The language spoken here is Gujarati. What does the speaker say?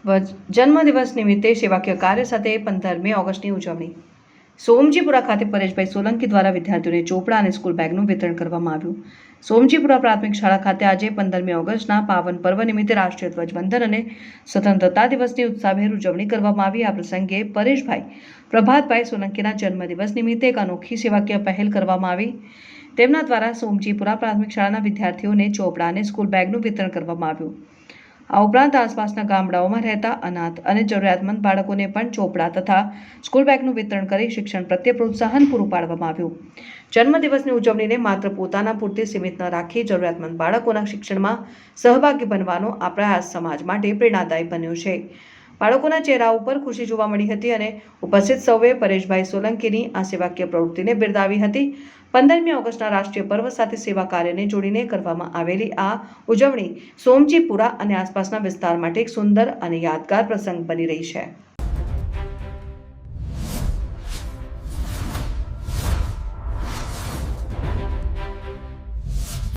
જન્મદિવસ નિમિત્તે સેવાકીય કાર્ય સાથે 15મી ઓગસ્ટની ઉજવણી. સોમજીપુરા ખાતે પરેશભાઈ સોલંકી દ્વારા વિદ્યાર્થીઓને ચોપડા અને સ્કૂલ બેગનું વિતરણ કરવામાં આવ્યું. સોમજીપુરા પ્રાથમિક શાળા ખાતે આજે 15મી ઓગસ્ટના પાવન પર્વ નિમિત્તે રાષ્ટ્રીય ધ્વજવંદન અને સ્વતંત્રતા દિવસની ઉત્સાહભેર ઉજવણી કરવામાં આવી. આ પ્રસંગે પરેશભાઈ પ્રભાતભાઈ સોલંકીના જન્મદિવસ નિમિત્તે એક અનોખી સેવાકીય પહેલ કરવામાં આવી. તેમના દ્વારા સોમજીપુરા પ્રાથમિક શાળાના વિદ્યાર્થીઓને ચોપડા અને સ્કૂલ બેગનું વિતરણ કરવામાં આવ્યું. આ ઉપરાંત આસપાસના ગામડાઓમાં રહેતા અનાથ અને જરૂરિયાતમંદ બાળકોને પણ ચોપડા તથા સ્કૂલ બેગનું વિતરણ કરી શિક્ષણ પ્રત્યે પ્રોત્સાહન પૂરું પાડવામાં આવ્યું. જન્મદિવસની ઉજવણીને માત્ર પોતાના પૂરતી સીમિત ન રાખી જરૂરિયાતમંદ બાળકોના શિક્ષણમાં સહભાગી બનવાનો આ પ્રયાસ સમાજ માટે પ્રેરણાદાયી બન્યો છે. બાળકોના ચહેરા ઉપર ખુશી જોવા મળી હતી અને ઉપસ્થિત સૌએ પરેશભાઈ સોલંકીની આ સેવાકીય પ્રવૃત્તિને બિરદાવી હતી. 15મી ઓગસ્ટના રાષ્ટ્રીય પર્વ સાથે સેવા કાર્યને જોડીને કરવામાં આવેલી આ ઉજવણી સોમજીપુરા અને આસપાસના વિસ્તાર માટે એક સુંદર અને યાદગાર પ્રસંગ બની રહી છે.